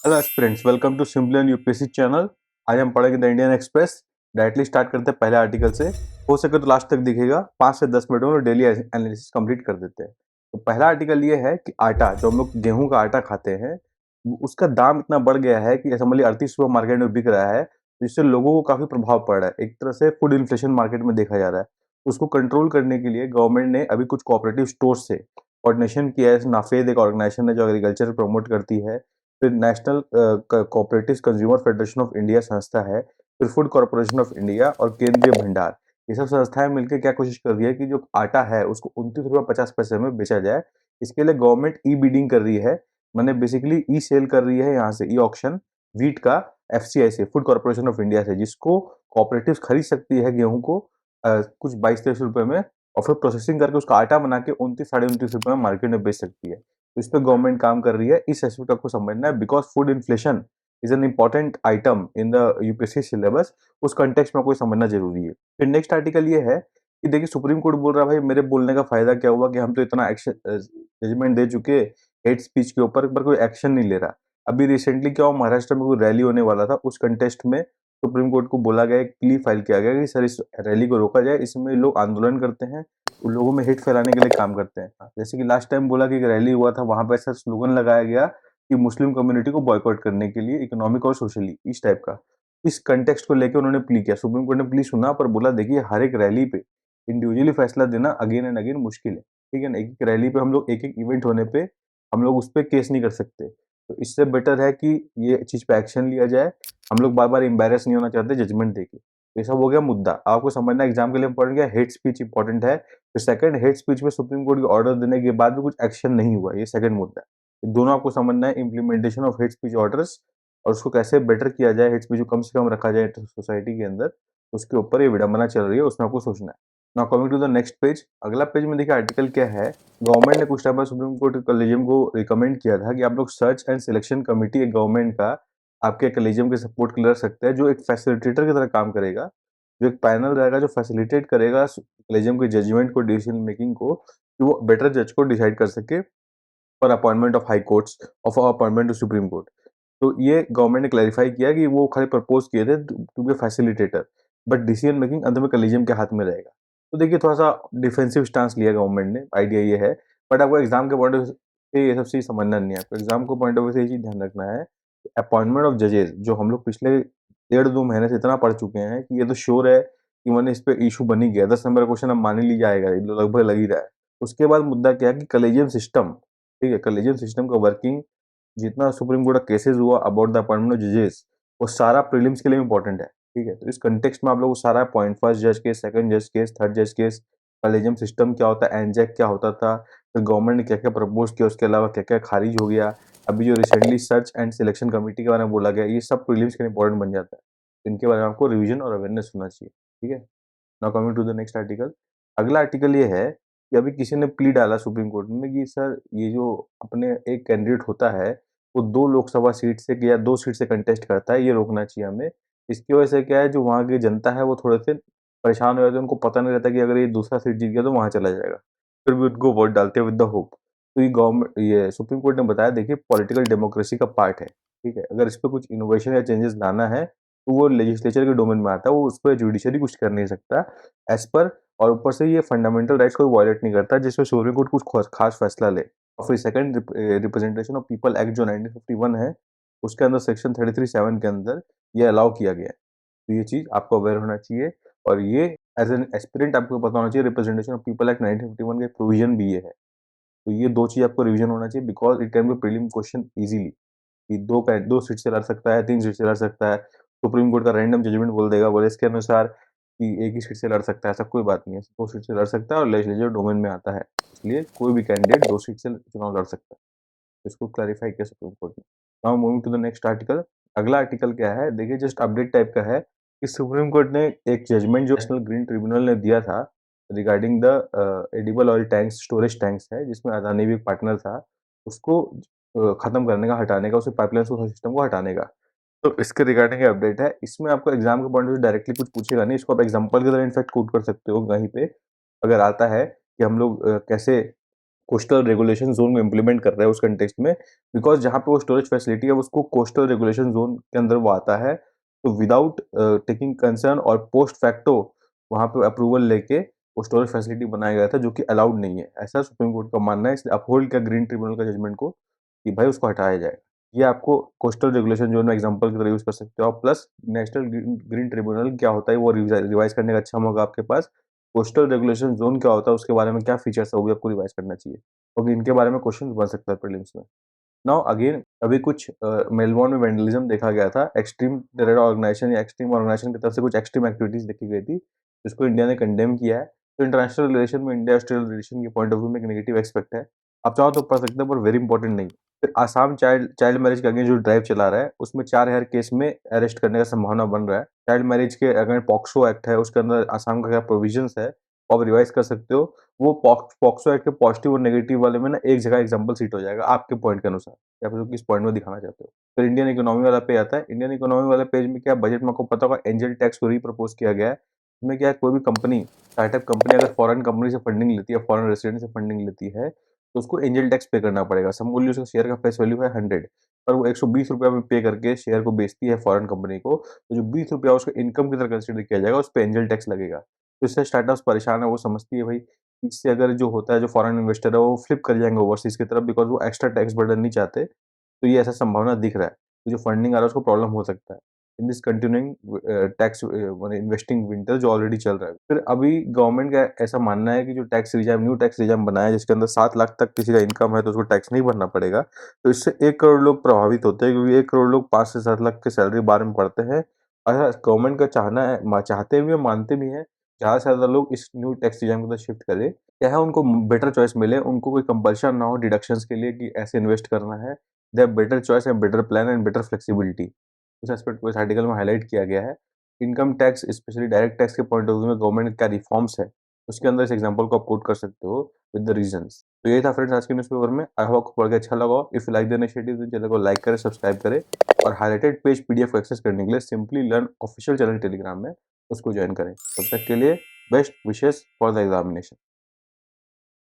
Hello aspirants, welcome to simply and UPSC channel. आज हम पढ़ेंगे the Indian Express. Directly start करते हैं पहले आर्टिकल से। हो सके तो लास्ट तक दिखेगा। 5 से 10 मिनट में डेली एनालिसिस कंप्लीट कर देते हैं। तो पहला आर्टिकल ये है कि आटा, जो हम लोग गेहूं का आटा खाते हैं, उसका दाम इतना बढ़ गया है कि समझ लीजिए 38 रुपये मार्केट में बिक रहा है, जिससे लोगों को काफी प्रभाव पड़ रहा है। एक तरह से फूड इन्फ्लेशन मार्केट में देखा जा रहा है। उसको कंट्रोल करने के लिए गवर्नमेंट ने अभी कुछ कोऑपरेटिव स्टोर से कोऑर्डिनेशन किया है। नाफेद एक ऑर्गेनाइजेशन है जो एग्रीकल्चर प्रमोट करती है। फिर national cooperative consumer federation of India संस्था है। फिर फूड कॉर्पोरेशन ऑफ इंडिया और केंद्रीय भंडार, ये सब संस्थाएं मिलकर क्या कोशिश कर रही है कि जो आटा है उसको 29 रुपये 50 पैसे में बेचा जाए। इसके लिए गवर्नमेंट ई बीडिंग कर रही है, मैंने बेसिकली ई सेल कर रही है, यहाँ से ई ऑक्शन वीट का एफसीआई से, फूड कॉर्पोरेशन ऑफ इंडिया से, जिसको कॉपरेटिव खरीद सकती है गेहूं को कुछ 22-23 रुपए में, और फिर प्रोसेसिंग करके उसका आटा बना के 29 साढ़े 29 रुपए में मार्केट में बेच सकती है। तो इस पर गवर्नमेंट काम कर रही है। इस एस्पेक्ट आपको समझना है, because food inflation is an important item in the UPSC syllabus. उस कंटेक्स्ट में आपको समझना जरूरी है। फिर नेक्स्ट आर्टिकल ये है कि देखिए, सुप्रीम कोर्ट बोल रहा है, भाई मेरे बोलने का फायदा क्या हुआ कि हम तो इतना एक्शन जजमेंट दे चुके हेट स्पीच के ऊपर, पर कोई एक्शन नहीं ले रहा। अभी रिसेंटली क्या हुआ, महाराष्ट्र में कोई रैली होने वाला था, उस कंटेस्ट में सुप्रीम कोर्ट को बोला गया, एक प्ली फाइल किया गया कि सर इस रैली को रोका जाए, इसमें लोग आंदोलन करते हैं, उन लोगों में हिट फैलाने के लिए काम करते हैं। जैसे कि लास्ट टाइम बोला कि एक रैली हुआ था, वहां पर ऐसा स्लोगन लगाया गया कि मुस्लिम कम्युनिटी को बॉयकॉट करने के लिए, इकोनॉमिक और सोशली, इस टाइप का। इस कंटेक्स्ट को लेकर उन्होंने प्ली किया। सुप्रीम कोर्ट ने प्ली सुना, पर बोला देखिए, हर एक रैली पे इंडिविजुअली फैसला देना अगेन एंड अगेन मुश्किल है, ठीक है ना। एक एक रैली पे हम लोग, एक एक इवेंट होने पे हम लोग उस पर केस नहीं कर सकते। तो इससे बेटर है कि ये चीज पे एक्शन लिया जाए। हम लोग बार बार एम्बेरस नहीं होना चाहते जजमेंट देके। ये सब हो गया मुद्दा। आपको समझना एग्जाम के लिए इंपॉर्टेंट क्या, हेट स्पीच इंपॉर्टेंट है। फिर सेकंड, हेट स्पीच में सुप्रीम कोर्ट के ऑर्डर देने के बाद भी कुछ एक्शन नहीं हुआ, ये सेकंड मुद्दा है। ये दोनों आपको समझना है, implementation of hate speech orders और उसको कैसे बेटर किया जाए, हेट स्पीच को कम से कम रखा जाए सोसाइटी के अंदर, उसके ऊपर ये विडंबना चल रही है, उसमें आपको सोचना है। Now coming to the next page, अगला पेज में देखिए आर्टिकल क्या है। गवर्नमेंट ने कुछ टाइम बाद सुप्रीम कोर्ट कॉलेजियम को रिकमेंड किया था कि आप लोग सर्च एंड सिलेक्शन कमेटी एक गवर्नमेंट का आपके कॉलेजियम के सपोर्ट के लिए रख सकते हैं, जो एक फैसिलिटेटर की तरह काम करेगा, जो एक पैनल रहेगा जो फैसिलिटेट करेगा कॉलेजियम के जजमेंट को, डिसीजन मेकिंग को, कि वो बेटर जज को डिसाइड कर सके for appointment of high courts, of appointment to supreme court. तो ये गवर्नमेंट ने क्लैरिफाई किया कि वो खाली प्रपोज किए थे to be facilitator, but decision making अंत में कॉलेजियम के हाथ में रहेगा। तो देखिए, थोड़ा सा डिफेंसिव स्टांस लिया गवर्नमेंट ने, आइडिया ये है। बट आपको एग्जाम के पॉइंट ऑफ व्यू से ये सब चीज समझना नहीं है। आपको एग्जाम को पॉइंट ऑफ व्यू से ये चीज ध्यान रखना है, अपॉइंटमेंट ऑफ जजेस, जो हम लोग पिछले 1.5-2 महीने से इतना पढ़ चुके हैं कि ये तो श्योर है कि मैंने इस पे इशू बन ही गया। 10 नंबर का क्वेश्चन अब मान ही ली जाएगा, ये लगभग लग ही रहा है। उसके बाद मुद्दा क्या है कि कॉलेजियम सिस्टम, ठीक है, कॉलेजियम सिस्टम का वर्किंग, जितना सुप्रीम कोर्ट का केसेस हुआ अबाउट द अपॉइंटमेंट ऑफ जजेस, वो सारा प्रीलिम्स के लिए इंपॉर्टेंट है, ठीक है। तो इस कंटेक्स्ट में आप लोग सारा पॉइंट, फर्स्ट जज केस, सेकंड जज केस, थर्ड जज केस, कॉलेजियम सिस्टम क्या होता है, एनजैक क्या होता था, फिर गवर्नमेंट ने क्या क्या प्रपोज किया, उसके अलावा क्या क्या खारिज हो गया, अभी जो recently search and selection committee के बारे में बोला गया, ये सब प्रीलिम्स के लिए इंपॉर्टेंट बन जाता है। तो इनके बारे में आपको रिवीजन और अवेयरनेस होना चाहिए, ठीक है। Now coming to the next article, अगला आर्टिकल ये है कि अभी किसी ने प्ली डाला सुप्रीम कोर्ट में कि सर ये जो अपने एक कैंडिडेट होता है वो 2 लोकसभा सीट से या 2 सीट से कंटेस्ट करता है, ये रोकना चाहिए हमें। इसकी वजह से क्या है, जो वहाँ की जनता है वो थोड़े से परेशान हो जाते हैं, उनको पता नहीं रहता कि अगर ये दूसरा सीट जीत गया तो वहाँ चला जाएगा, फिर भी उनको वोट डालते हैं विद द होप। तो ये गवर्नमेंट, ये सुप्रीम कोर्ट ने बताया, देखिए पॉलिटिकल डेमोक्रेसी का पार्ट है, ठीक है। अगर इस पर कुछ इनोवेशन या चेंजेस लाना है तो वो लेजिस्लेचर के डोमेन में आता है, वो उस पर जुडिशरी कुछ कर नहीं सकता एज पर। और ऊपर से ये फंडामेंटल राइट्स को वायलेट नहीं करता, जिसमें सुप्रीम कोर्ट कुछ खास फैसला ले। और फिर second, representation of people act जो 1951 है, उसके अंदर सेक्शन 33(7) के अंदर ये अलाउ किया गया है। तो ये चीज आपको अवेयर होना चाहिए, और ये एज एन एस्पिरेंट आपको पता होना चाहिए, रिप्रेजेंटेशन ऑफ पीपल एक्ट 1951 का प्रोविजन भी ये है। तो ये दो चीज आपको रिवीजन होना चाहिए, because it can be prelim question easily, कि 2 सीट से लड़ सकता है, 3 सीट से लड़ सकता है, सुप्रीम कोर्ट का रैंडम जजमेंट बोल देगा, बोले इसके अनुसार कि एक ही सीट से लड़ सकता है, ऐसा कोई बात नहीं है। 2 सीट से लड़ सकता है और लेजिस्लेटिव डोमेन में आता है, इसलिए कोई भी कैंडिडेट 2 सीट से चुनाव लड़ सकता है। तो इसको क्लैरिफाई किया सुप्रीम कोर्ट ने। Now moving to the next article, अगला आर्टिकल क्या है, देखिए जस्ट अपडेट टाइप का है कि सुप्रीम कोर्ट ने एक जजमेंट जो नेशनल ग्रीन ट्रिब्यूनल ने दिया था regarding the edible oil tanks, storage tanks है, जिसमें अदानी भी एक पार्टनर था, उसको खत्म करने का, हटाने का, उसे पाइपलाइन सिस्टम को हटाने का। तो इसके रिगार्डिंग अपडेट है। इसमें आपको एग्जाम के पॉइंट ऑफ व्यू डायरेक्टली कुछ पूछेगा नहीं, इसको आप एग्जांपल की तरह इनफैक्ट कोट कर सकते हो कहीं पे, अगर आता है कि हम लोग कैसे कोस्टल रेगुलेशन जोन में इम्प्लीमेंट कर रहा है उस कंटेक्स्ट में, बिकॉज जहाँ पे वो स्टोरेज फैसिलिटी है उसको कोस्टल रेगुलेशन जोन के अंदर वो आता है। तो विदाउट टेकिंग कंसर्न और पोस्ट फैक्टो वहाँ पे अप्रूवल लेके वो स्टोरेज फैसिलिटी बनाया गया था, जो कि अलाउड नहीं है, ऐसा सुप्रीम कोर्ट का मानना है। इसलिए अपहोल्ड किया ग्रीन ट्रिब्यूनल का जजमेंट को कि भाई उसको हटाया जाए। ये आपको कोस्टल रेगुलेशन जोन में एग्जांपल की तरह यूज कर सकते हो आप। प्लस नेशनल ग्रीन ट्रिब्यूनल क्या होता है वो रिवाइज करने का अच्छा मौका आपके पास। कोस्टल रेगुलेशन जोन क्या होता है, उसके बारे में क्या फीचर्स है, वो भी आपको रिवाइज करना चाहिए, क्योंकि इनके बारे में क्वेश्चन बन सकता है प्रीलिम्स में। नाउ अगेन अभी कुछ मेलबोर्न में वेंडलिज्म देखा गया था, एक्सट्रीम टेरर ऑर्गेनाइजेशन या एक्सट्रीम ऑर्गेनाइजेशन की तरफ से कुछ एक्सट्रीम एक्टिविटीज देखी गई थी, जिसको इंडिया ने कंडेम किया है। तो इंटरनेशनल रिलेशन में इंडिया ऑस्ट्रेलिया रिलेशन के पॉइंट ऑफ व्यू में एक नेगेटिव एक्सपेक्ट है। आप चाहो तो पढ़ सकते हैं, पर वेरी इंपॉर्टेंट नहीं। फिर आसाम चाइल्ड चाइल्ड मैरिज के अगेंस्ट जो ड्राइव चला रहा है, उसमें 4 केस में अरेस्ट करने का संभावना बन रहा है। चाइल्ड मैरिज के अगेंस्ट पॉक्सो एक्ट है, उसके अंदर आसाम का क्या प्रोविजंस है वो आप रिवाइज कर सकते हो। वो पॉक्सो एक्ट के पॉजिटिव और नेगेटिव वाले में ना एक जगह एग्जाम्पल सीट हो जाएगा आपके पॉइंट के अनुसार, या फिर किस पॉइंट में दिखाना चाहते हो। फिर इंडियन इकोनॉमी वाला पेज आता है। इंडियन इकोनॉमी वाले पेज में क्या बजट में आपको पता होगा एंजल टैक्स को प्रपोज किया गया है। इसमें क्या है, कोई भी कंपनी, स्टार्टअप कंपनी अगर फॉरेन कंपनी से फंडिंग लेती है, फॉरेन रेसिडेंट से फंडिंग लेती है, तो उसको एंजल टैक्स पे करना पड़ेगा। समूल्य उसका शेयर का फेस वैल्यू है 100, पर वो 120 रुपया में पे करके शेयर को बेचती है फॉरेन कंपनी को, तो जो 20 रुपया उसको इनकम की तरह कंसिडर किया जाएगा, उस पर एंजल टैक्स लगेगा। तो इससे स्टार्टअप्स परेशान है, वो समझती है भाई इससे अगर जो होता है, जो फॉरेन इन्वेस्टर है वो फ्लिप कर जाएंगे ओवरसीज की तरफ, बिकॉज वो एक्स्ट्रा टैक्स बर्डन नहीं चाहते। तो ये ऐसा संभावना दिख रहा है कि जो फंडिंग आ रहा है उसको प्रॉब्लम हो सकता है in this continuing tax investing winter जो ऑलरेडी चल रहा है। फिर अभी गवर्नमेंट का ऐसा मानना है कि जो tax regime new tax regime बनाया है, जिसके अंदर 7 लाख तक किसी का इनकम है तो उसको टैक्स नहीं भरना पड़ेगा। तो इससे 1 करोड़ लोग प्रभावित होते हैं, क्योंकि 1 करोड़ लोग 5 से 7 लाख की सैलरी बारे में पढ़ते हैं। अच्छा, गवर्नमेंट का चाहना है, चाहते भी है, मानते भी हैं, ज़्यादा से ज़्यादा लोग इस न्यू टैक्स रिजाइम की तरफ शिफ्ट करें। क्या है, उनको बेटर चॉइस मिले, उनको कोई कंपल्शन ना हो डिडक्शंस के लिए कि ऐसे इन्वेस्ट करना है। They have better choice and better plan and better flexibility. उस एस्पेक्ट को इस आर्टिकल में हाईलाइट किया गया है। Income tax specially direct tax के पॉइंट ऑफ व्यू में गवर्नमेंट का रिफॉर्म्स है, उसके अंदर इस एग्जांपल को आप कोट कर सकते हो विद द रीजंस। तो ये था फ्रेंड्स आज के न्यूज़पेपर में। आई होप आपको पढ़ के अच्छा लगा हो। If you like the initiative तो चैनल को लाइक करें, सब्सक्राइब करें, और हाईलाइटेड पेज पीडीएफ को एक्सेस करने के लिए simply learn official channel Telegram में उसको ज्वाइन करें। तब तक के लिए best wishes for the examination.